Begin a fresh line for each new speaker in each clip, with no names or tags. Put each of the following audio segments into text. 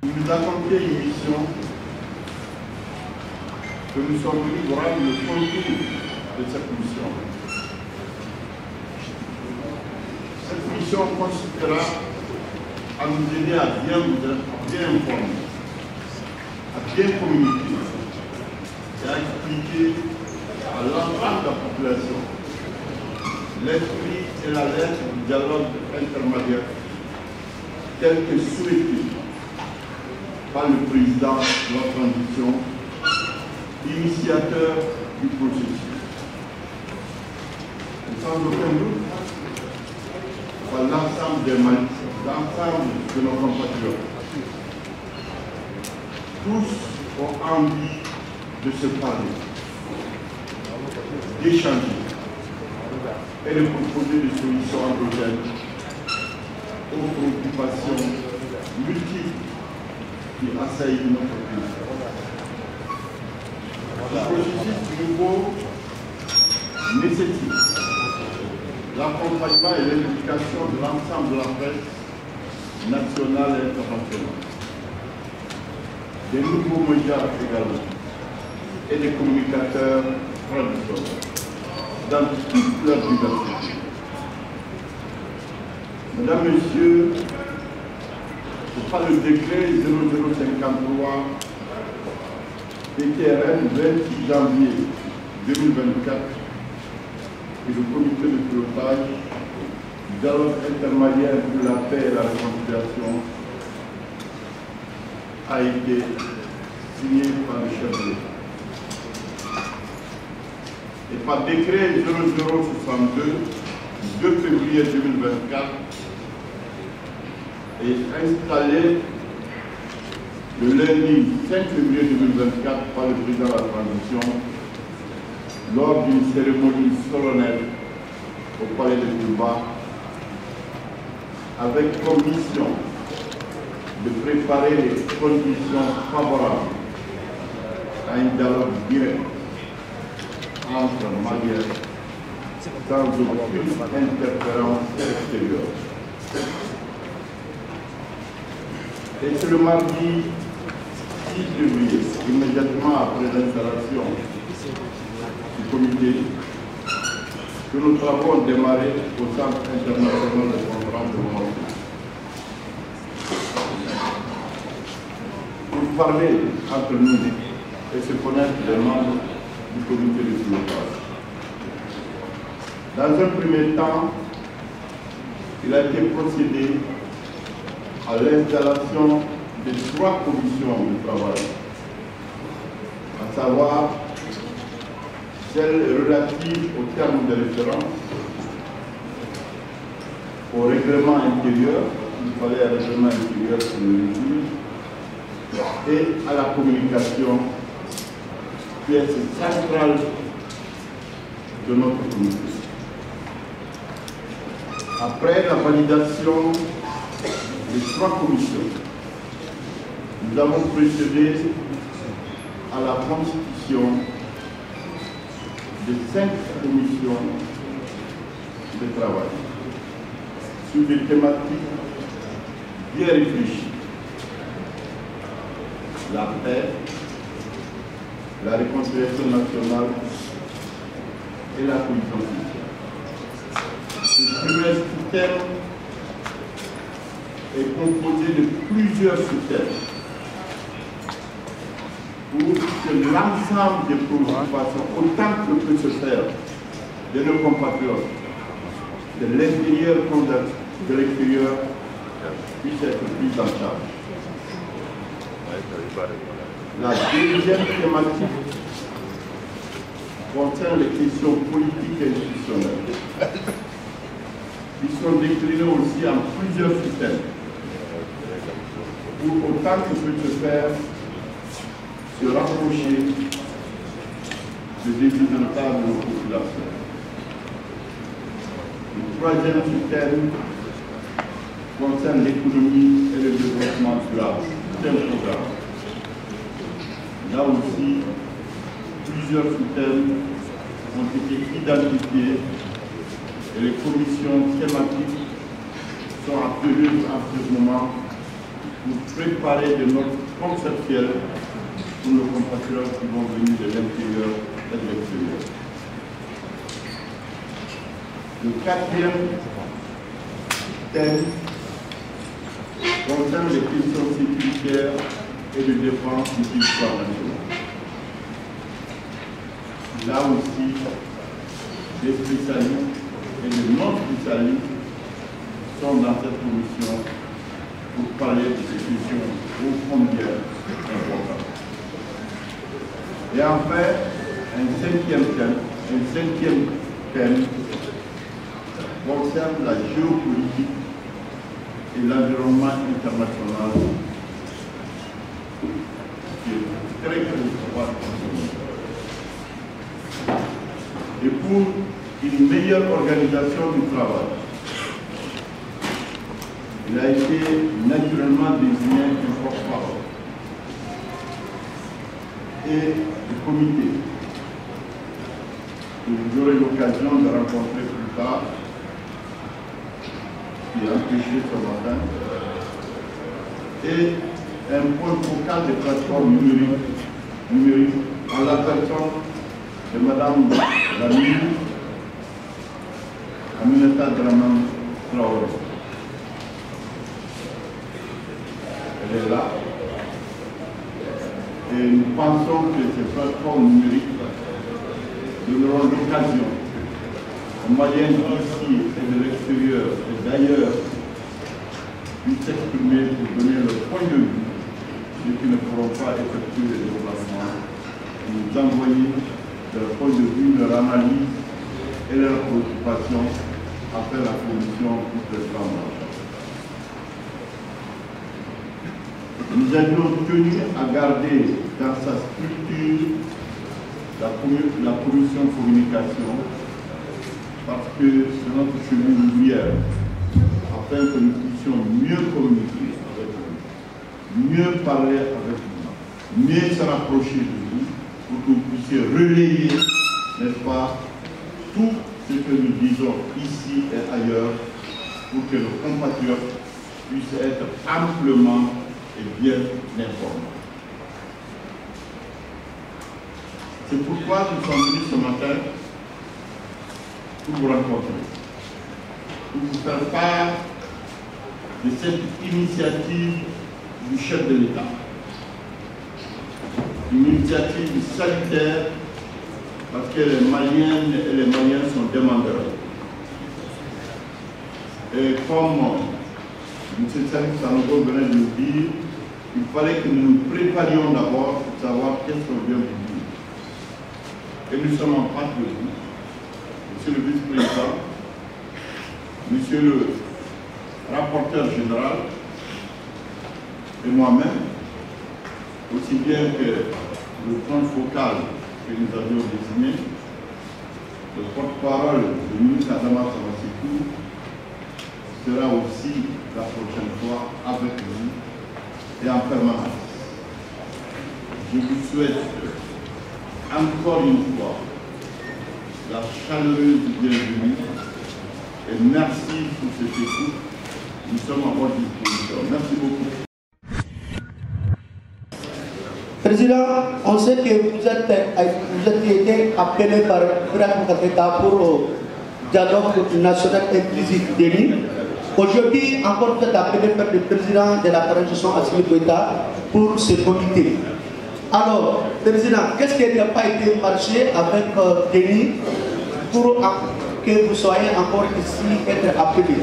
Vous nous a confié une mission que nous sommes venus pour rendre le contour de cette mission. Cette mission consistera à nous aider à bien informer, à bien communiquer et à expliquer à l'ensemble de la population l'esprit et la lettre du dialogue intermédiaire tel que souhaité par le président de la transition, initiateur du processus. Et sans aucun doute, par l'ensemble des Maliens, l'ensemble de nos compatriotes. Tous ont envie de se parler, d'échanger et de proposer des solutions endogènes aux préoccupations multiples qui assaillent notre pays. Le processus nouveau nécessite l'accompagnement et l'implication de l'ensemble de la presse nationale et internationale, des nouveaux médias également, et des communicateurs traditionnels, dans toute leur diversité. Mesdames, Messieurs, c'est par le décret 0053 PTRN 26 janvier 2024 et le comité de pilotage du dialogue intermédiaire pour la paix et la réconciliation a été signé par le chef de l'État. Et par décret 0062 du 2 février 2024 est installé le lundi 5 février 2024 par le président de la transition lors d'une cérémonie solennelle au palais de Touba avec comme mission de préparer les conditions favorables à un dialogue direct entre Maliens sans aucune interférence extérieure. Et c'est le mardi 6 février, immédiatement après l'installation du comité, que nos travaux ont démarré au Centre international de conférence de Montréal. Pour parler entre nous et se connaître les membres du comité de pilotage. Dans un premier temps, il a été procédé à l'installation de 3 commissions de travail, à savoir celle relative aux termes de référence, au règlement intérieur, il fallait un règlement intérieur pour le régime, et à la communication, pièce centrale de notre comité. Après la validation des 3 commissions, nous avons procédé à la constitution de 5 commissions de travail sur des thématiques bien réfléchies. La paix, la réconciliation nationale et la cohésion sociale. Ce premier thème est composé de plusieurs sous-thèmes pour que l'ensemble des préoccupations, autant que peut se faire de nos compatriotes, de l'intérieur comme de l'extérieur, puissent être prises en charge. La deuxième thématique concerne les questions politiques et institutionnelles, qui sont déclinées aussi en plusieurs systèmes, pour autant que peut se faire se rapprocher de désirentables de nos populations. Le troisième système concerne l'économie et le développement durable. C'est un programme. Là aussi, plusieurs sous-thèmes ont été identifiés et les commissions thématiques sont appelées en ce moment pour préparer de notre conceptuel pour nos compatriotes qui vont venir de l'intérieur et de l'extérieur. Le quatrième thème concerne les questions sécuritaires et de défense du territoire national. Là aussi, des spécialistes et des non-spécialistes sont dans cette commission pour parler de ces questions ô combien importantes. Et enfin, un cinquième thème concerne la géopolitique et l'environnement international qui est très préoccupant. Et pour une meilleure organisation du travail, il a été naturellement désigné un porte-parole et le comité que vous aurez l'occasion de rencontrer plus tard, qui est empêché ce matin, et un point focal des plateformes numériques en la personne de Mme la ministre Aminata Dramane Traoré. Elle est là. Et nous pensons que ces plateformes numériques donneront l'occasion aux Maliens d'ici et de l'extérieur et d'ailleurs puissent s'exprimer pour donner leur point de vue, ceux qui ne pourront pas effectuer les déplacements, et nous envoyer leur point de vue, leur analyse et leurs préoccupations après la commission pour le plan marché. Nous avions tenu à garder dans sa structure la commission communication parce que c'est notre chemin de lumière afin que nous puissions mieux communiquer avec vous, mieux parler avec vous, mieux se rapprocher de vous pour que vous puissiez relayer, n'est-ce pas, tout ce que nous disons ici et ailleurs pour que nos compatriotes puissent être amplement et bien informés. C'est pourquoi nous sommes venus ce matin pour vous rencontrer, pour vous faire part de cette initiative du chef de l'État. Une initiative salutaire parce que les Maliennes et les Maliens sont demandeurs. Et comme M. Salif Sanogo venait de le dire, il fallait que nous nous préparions d'abord pour savoir qu'est-ce qu'on vient de dire. Et nous sommes en face de vous, Monsieur le vice-président, Monsieur le rapporteur général et moi-même, aussi bien que le point focal que nous avions désigné, le porte-parole du ministre Adama Samasekou sera aussi la prochaine fois avec nous et en permanence. Je vous souhaite encore une fois la chaleureuse bienvenue et merci pour cette écoute. Nous sommes à votre disposition. Merci beaucoup.
Président, on sait que vous êtes été appelé par Ibrahim pour le dialogue national inclusif d'Élie. Aujourd'hui, encore vous êtes appelé par le président de la transition Assimi Goïta pour ce comité. Alors, président, qu'est-ce qui n'a pas été marché avec Denis pour que vous soyez encore ici être appelé?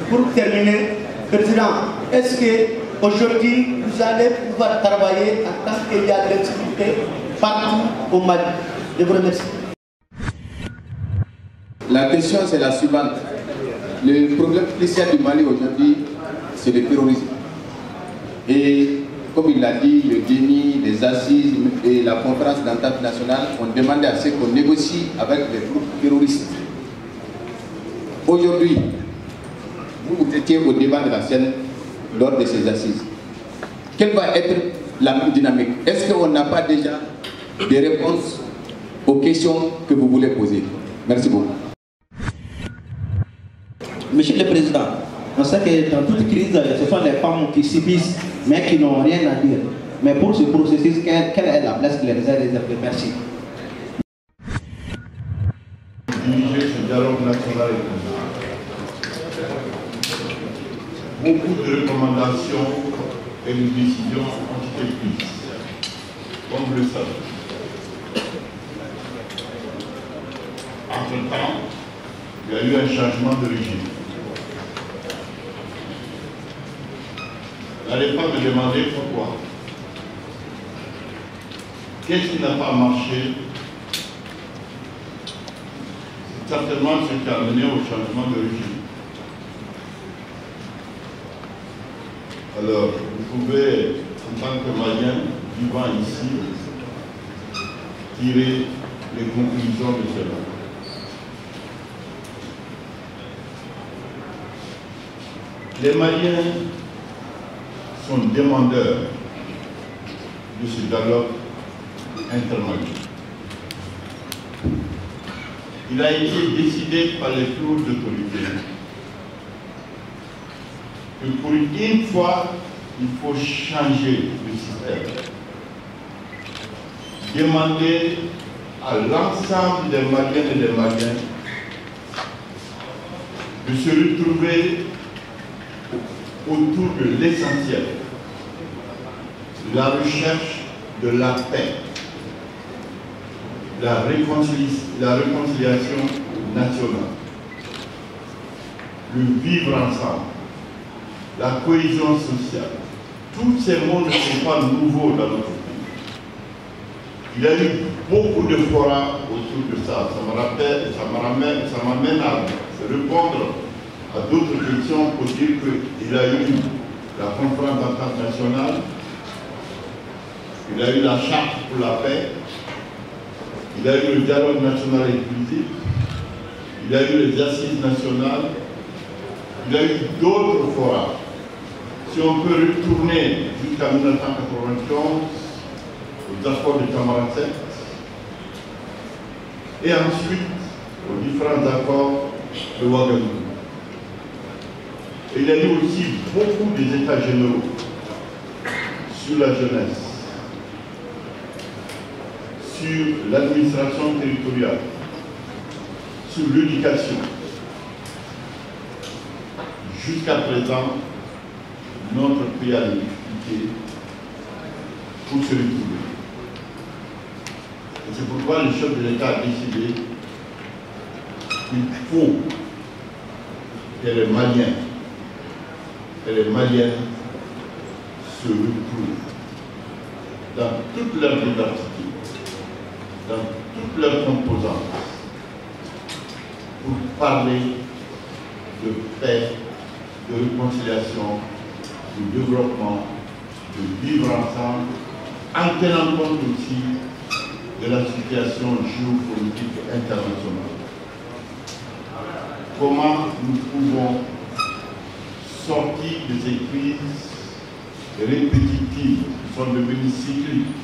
Pour terminer, président, est-ce que aujourd'hui, vous allez pouvoir travailler en tant qu'il y a de l'activité partout au Mali? Je vous remercie.
La question c'est la suivante. Le problème crucial du Mali aujourd'hui, c'est le terrorisme. Et comme il l'a dit, le DENI, les assises et la conférence d'entente nationale ont demandé à ce qu'on négocie avec les groupes terroristes. Aujourd'hui, vous étiez au devant de la scène lors de ces assises. Quelle va être la même dynamique? Est-ce qu'on n'a pas déjà des réponses aux questions que vous voulez poser? Merci beaucoup.
Monsieur le Président, on sait que dans toute crise, ce sont les femmes qui subissent
mais qui n'ont rien à dire. Mais pour ce processus, quelle est la place qui les est réservée? Merci.
Diriger ce dialogue national et beaucoup de recommandations et de décisions ont été prises, comme vous le savez. Entre-temps, il y a eu un changement de régime. Vous n'allez pas me demander pourquoi. Qu'est-ce qui n'a pas marché? C'est certainement ce qui a mené au changement de régime. Alors, vous pouvez, en tant que Malien, vivant ici, tirer les conclusions de cela. Les Maliens sont demandeurs de ce dialogue intermalien. Il a été décidé par les plus hautes autorités que pour une fois, il faut changer le système. Demander à l'ensemble des Maliennes et des Maliens de se retrouver autour de l'essentiel, la recherche de la paix, la réconciliation nationale, le vivre ensemble, la cohésion sociale. Tous ces mots ne sont pas nouveaux dans notre pays. Il y a eu beaucoup de forats autour de ça. Ça m'amène à répondre à d'autres questions pour dire qu'il y a eu la conférence d'entente nationale, il y a eu la charte pour la paix, il y a eu le dialogue national inclusif, il y a eu les assises nationales, il y a eu d'autres forats. Si on peut retourner jusqu'à 1991, aux accords de Tamanrasset, et ensuite aux différents accords de Ouagadougou. Et il y a eu aussi beaucoup des états généraux sur la jeunesse, sur l'administration territoriale, sur l'éducation. Jusqu'à présent, notre pays a des difficultés pour se retrouver. Et c'est pourquoi le chef de l'État a décidé qu'il faut que les Maliens et les Maliennes se retrouvent dans toute leur diversité, dans toutes leurs composantes, pour parler de paix, de réconciliation, de développement, de vivre ensemble, en tenant compte aussi de la situation géopolitique internationale. Comment nous pouvons sortir de ces crises répétitives qui sont devenues cycliques,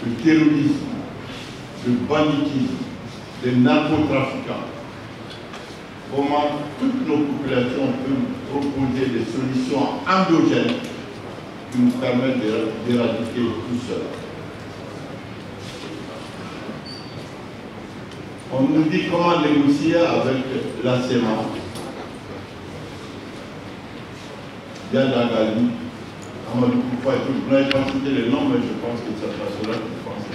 le terrorisme, le banditisme, les narcotrafiquants. Comment toutes nos populations peuvent proposer des solutions endogènes qui nous permettent d'éradiquer tout cela. On nous dit comment négocier avec la CEMA. Yadagali, Amadou Koufa et tout. Vous n'avez pas cité les noms, mais je pense que ça sera cela qui pense.